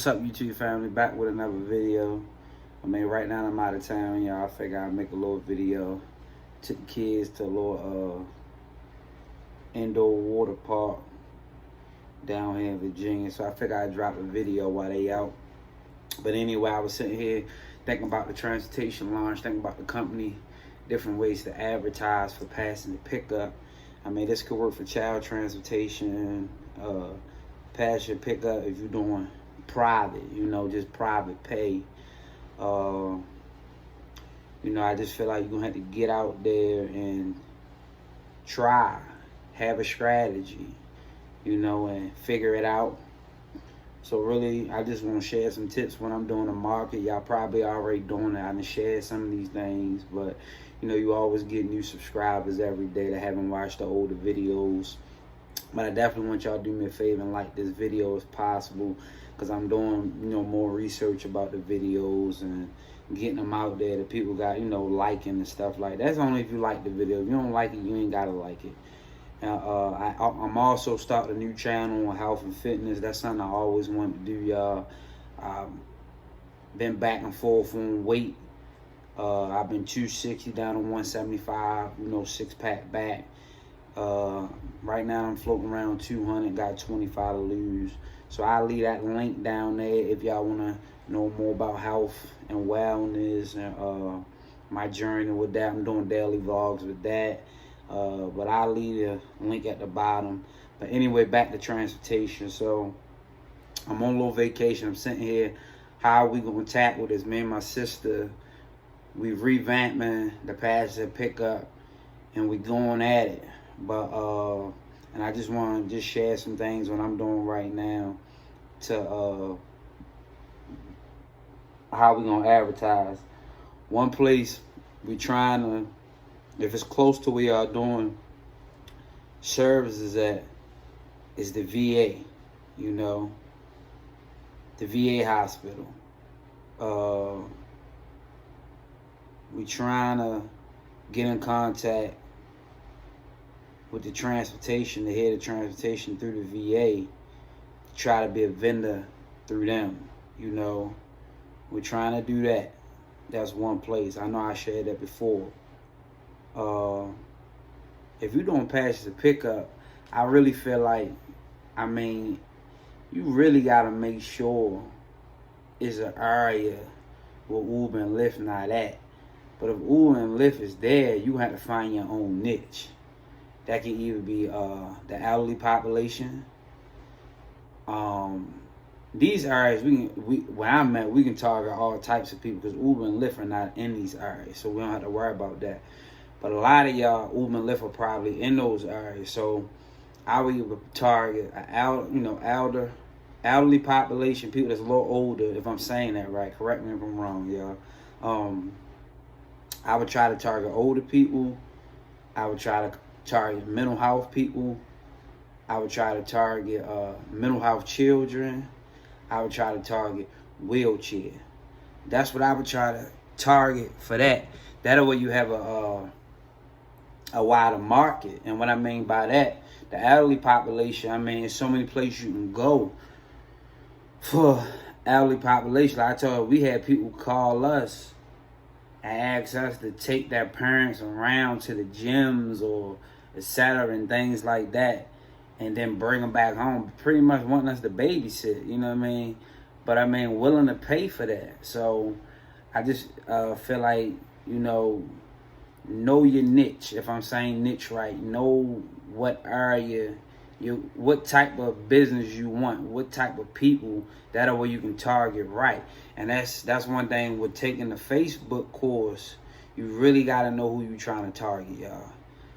What's up, YouTube family? Back with another video. I mean, right now I'm out of town, y'all. I figured I'd make a little video. Took the kids to a little indoor water park down here in Virginia. So I figured I'd drop a video while they out. But anyway, I was sitting here thinking about the transportation launch, thinking about the company, different ways to advertise for passenger pickup. I mean, this could work for child transportation, passenger pickup if you're doing private, just private pay. I just feel like you're gonna have to get out there and have a strategy, and figure it out. So really, I just want to share some tips when I'm doing the market. Y'all probably already doing it. I done shared some of these things, but you always get new subscribers every day that haven't watched the older videos. But I definitely want y'all to do me a favor and like this video if possible, because I'm doing more research about the videos and getting them out there that people got liking and stuff like that. That's only if you like the video. If you don't like it, you ain't gotta like it. I'm also starting a new channel on health and fitness. That's something I always wanted to do, y'all. Been back and forth on weight. I've been 260 down to 175, 6-pack back. Right now I'm floating around 200, got 25 to lose. So I'll leave that link down there if y'all want to know more about health and wellness and my journey with that. I'm doing daily vlogs with that. But I'll leave the link at the bottom. But anyway, back to transportation. So I'm on a little vacation. I'm sitting here. How are we going to tackle this? Me and my sister, we revamping the passenger pickup and we going at it. But and I just want to share some things what I'm doing right now to how we gonna advertise. One place we trying to, if it's close to where y'all doing services at, is the VA. The VA hospital. We trying to get in contact with the transportation, the head of transportation through the VA, try to be a vendor through them. We're trying to do that. That's one place. I know I shared that before. If you're doing passenger pickup, I really feel like, you really gotta make sure it's an area where Uber and Lyft not at. But if Uber and Lyft is there, you have to find your own niche. That can either be the elderly population. These areas, where I'm at, we can target all types of people because Uber and Lyft are not in these areas, so we don't have to worry about that. But a lot of y'all, Uber and Lyft are probably in those areas, so I would target elderly population, people that's a little older. If I'm saying that right, correct me if I'm wrong, y'all. I would try to target older people. I would try to target mental health people. I would try to target mental health children. I would try to target wheelchair. That's what I would try to target for that. That way you have a wider market. And what I mean by that, the elderly population, there's so many places you can go for elderly population. Like I told you, we had people call us and ask us to take their parents around to the gyms or etc. and things like that, and then bring them back home. Pretty much wanting us to babysit, But willing to pay for that. So I just feel like, know your niche. If I'm saying niche right, know what area, what type of business you want, what type of people. That way you can target right. And that's one thing with taking the Facebook course. You really got to know who you're trying to target, y'all.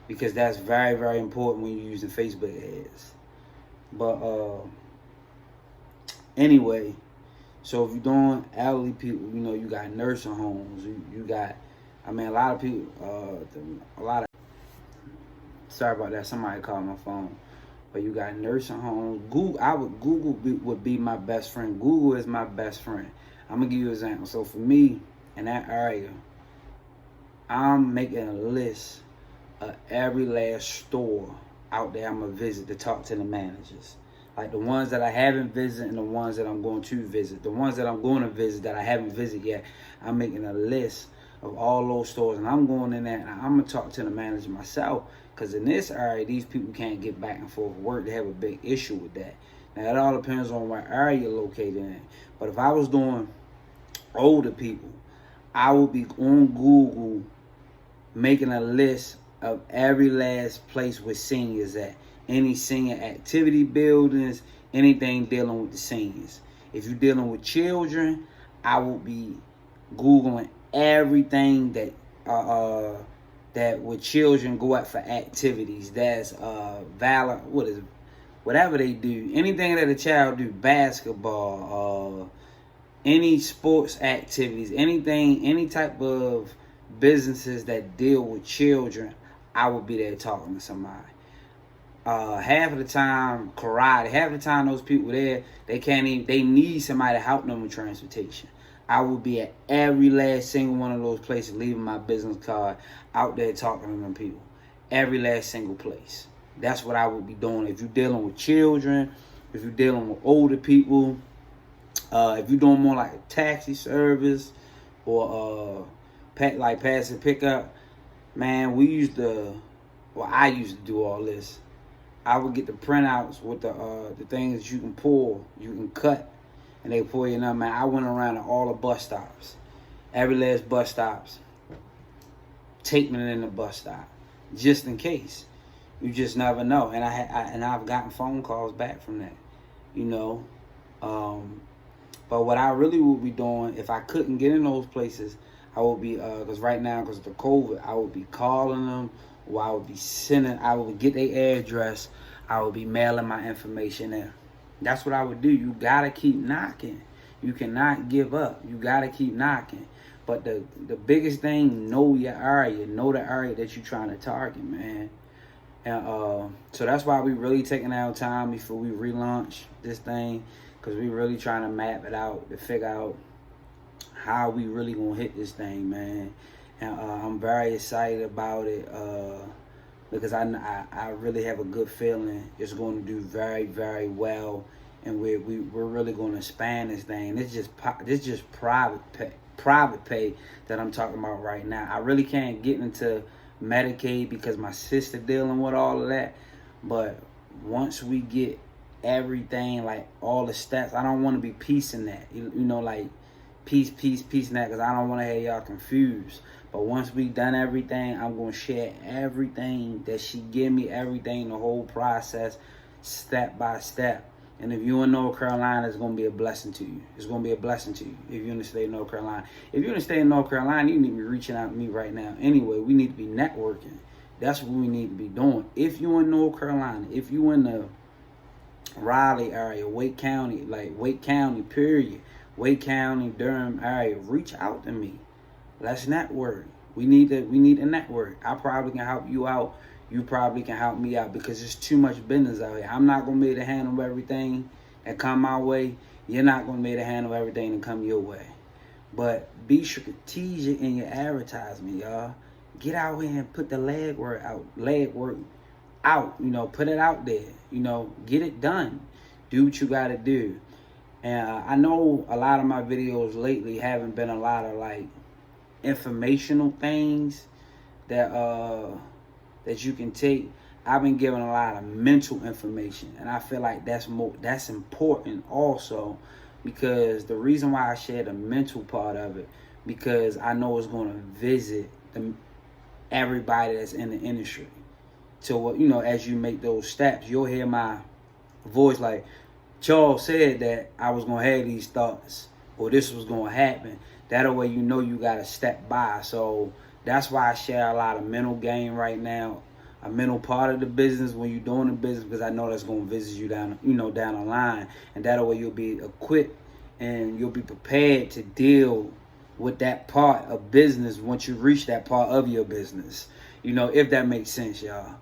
Because that's very, very important when you're using Facebook ads. But anyway, so if you're doing elderly people, you got nursing homes. You got, a lot of people, sorry about that, somebody called my phone. But you got nursing homes. Google would be my best friend. Google is my best friend. I'm going to give you an example. So for me, in that area, I'm making a list of every last store out there I'm going to visit to talk to the managers. Like the ones that I haven't visited and the ones that I'm going to visit. The ones that I'm going to visit that I haven't visited yet, I'm making a list of all those stores, and I'm going in there and I'm going to talk to the manager myself, because in this area, these people can't get back and forth work. They have a big issue with that. Now, it all depends on what area you're located in. But if I was doing older people, I would be on Google making a list of every last place where seniors at. Any senior activity buildings, anything dealing with the seniors. If you're dealing with children, I will be Googling everything that that with children go out for activities. That's whatever they do, anything that a child do, basketball, any sports activities, anything, any type of businesses that deal with children, I will be there talking to somebody. Half of the time karate, half of the time those people there, they need somebody to help them with transportation. I will be at every last single one of those places, leaving my business card out there talking to them people. Every last single place. That's what I would be doing. If you're dealing with children, if you're dealing with older people, if you're doing more like a taxi service or like pass and pickup, man, I used to do all this. I would get the printouts with the things that you can pull, you can cut, and they pull your number. Man, I went around to all the bus stops, every last bus stops, taping it in the bus stop, just in case. You just never know. And I've gotten phone calls back from that, you know. But what I really would be doing if I couldn't get in those places, I would be because right now, because of the COVID, I would be calling them. Or I would get their address. I would be mailing my information there. That's what I would do. You gotta keep knocking. You cannot give up. You gotta keep knocking. But the biggest thing, know your area. Know the area that you're trying to target, man. And so that's why we really taking our time before we relaunch this thing, because we really trying to map it out to figure out how we really gonna hit this thing, man. And I'm very excited about it because I really have a good feeling it's going to do very, very well, and we're really going to expand this thing. This just private pay that I'm talking about right now. I really can't get into Medicaid because my sister dealing with all of that. But once we get everything, like all the steps, I don't want to be piecing that. You know, like piecing that, because I don't want to have y'all confused. But once we done everything, I'm going to share everything that she give me, everything, the whole process, step by step. And if you're in North Carolina, it's going to be a blessing to you. It's going to be a blessing to you if you're in the state of North Carolina. If you're in the state of North Carolina, you need to be reaching out to me right now. Anyway, we need to be networking. That's what we need to be doing. If you're in North Carolina, if you're in the Raleigh area, Wake County, period, Wake County, Durham area, reach out to me. Let's network. We need a network. I probably can help you out. You probably can help me out, because there's too much business out here. I'm not going to be able to handle everything that come my way. You're not going to be able to handle everything that come your way. But be strategic in your advertisement, y'all. Get out here and put the legwork out. You know, put it out there. You know, get it done. Do what you got to do. And I know a lot of my videos lately haven't been a lot of like informational things that you can take. I've been giving a lot of mental information, and I feel like that's important also, because the reason why I share the mental part of it, because I know it's going to visit everybody that's in the industry. So, you know, as you make those steps, you'll hear my voice like, Charles said that I was going to have these thoughts, or this was going to happen. That way you know you got to step by. So that's why I share a lot of mental game right now, a mental part of the business when you're doing the business, because I know that's going to visit you down the line. And that way you'll be equipped and you'll be prepared to deal with that part of business once you reach that part of your business. You know, if that makes sense, y'all.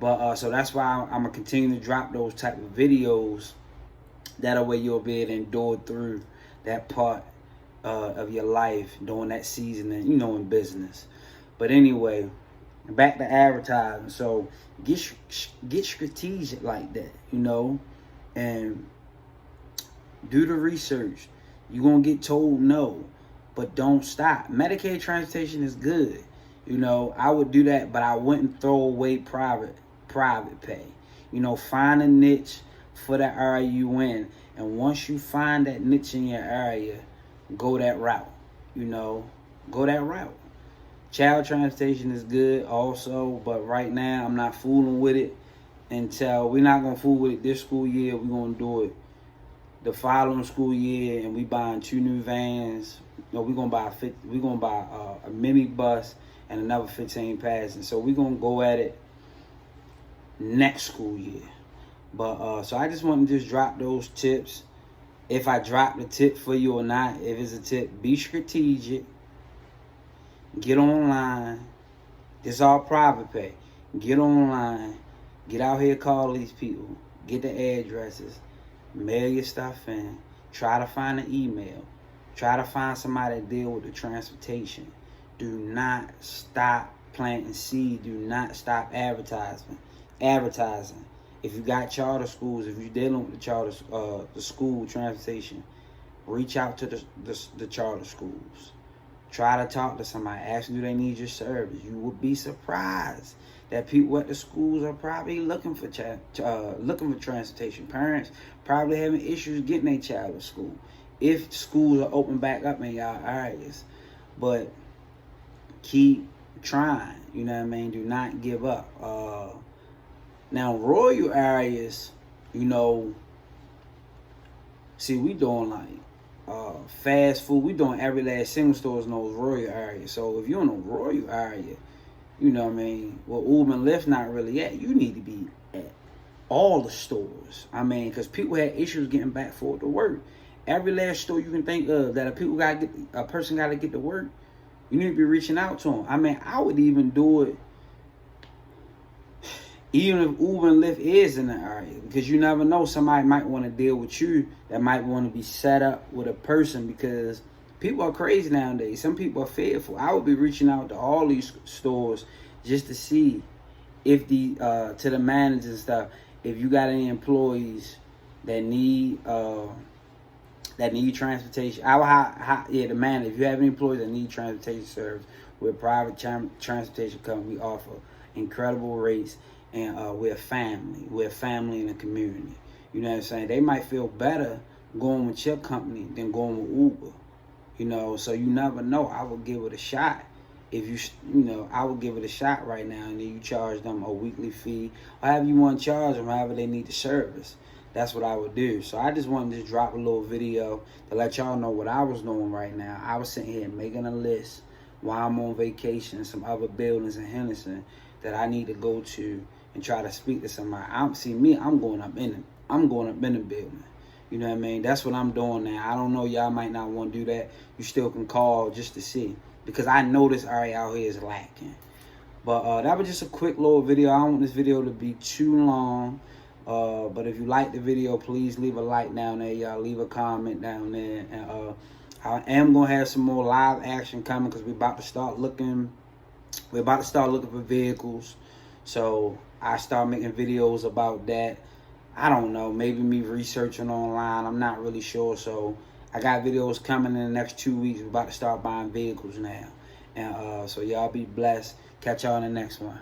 But so that's why I'm going to continue to drop those type of videos. That way you'll be able to endure through that part of your life during that season, and you know, in business. But anyway, back to advertising. So get strategic like that, you know. And do the research. You're going to get told no, but don't stop. Medicaid transportation is good. You know, I would do that, but I wouldn't throw away private pay. You know, find a niche for the area you in. And once you find that niche in your area, go that route. You know, go that route. Child transportation is good also, but right now I'm not fooling with it until we're not going to fool with it this school year. We're going to do it the following school year, and we buying 2 new vans. You know, we're gonna buy a mini bus and another 15 passengers. So we're gonna go at it next school year. But so I just want to just drop those tips. If I drop the tip for you or not, if it's a tip, be strategic. Get online. This all private pay. Get online. Get out here, call these people. Get the addresses. Mail your stuff in. Try to find an email. Try to find somebody to deal with the transportation. Do not stop planting seed. Do not stop advertising. If you got charter schools, if you're dealing with the school transportation, reach out to the charter schools. Try to talk to somebody. Ask them, do they need your service? You would be surprised that people at the schools are probably looking for transportation. Parents probably having issues getting their child to school if schools are open back up in y'all areas. But keep trying. You know what I mean? Do not give up. Now, rural areas, you know, see, we doing like fast food. We doing every last single stores in those rural areas. So if you're in a rural area, you know what I mean, well, Uber and Lyft not really at, you need to be at all the stores. I mean, because people had issues getting back forth to work. Every last store you can think of that a person got to get to work, you need to be reaching out to them. I mean, I would even do it even if Uber and Lyft is in the area, because you never know, somebody might want to deal with you that might want to be set up with a person, because people are crazy nowadays. Some people are fearful. I would be reaching out to all these stores just to see if to the managers and stuff, if you got any employees that need transportation. The manager. If you have any employees that need transportation service, with private transportation company, we offer incredible rates. And we're family. We're family in the community. You know what I'm saying? They might feel better going with your company than going with Uber. You know, so you never know. I would give it a shot. If I would give it a shot right now, and then you charge them a weekly fee, or however you want to charge them, however they need the service. That's what I would do. So I just wanted to drop a little video to let y'all know what I was doing right now. I was sitting here making a list while I'm on vacation, some other buildings in Henderson that I need to go to and try to speak to somebody. I'm going up in the building. You know what I mean? That's what I'm doing now. I don't know, y'all might not want to do that. You still can call just to see, because I know this area out here is lacking. But that was just a quick little video. I don't want this video to be too long. But if you like the video, please leave a like down there, y'all. Leave a comment down there. And I am gonna have some more live action coming, because we're about to start looking for vehicles. So I start making videos about that. I don't know, maybe me researching online. I'm not really sure. So I got videos coming in the next 2 weeks. We're about to start buying vehicles now. And so y'all be blessed. Catch y'all in the next one.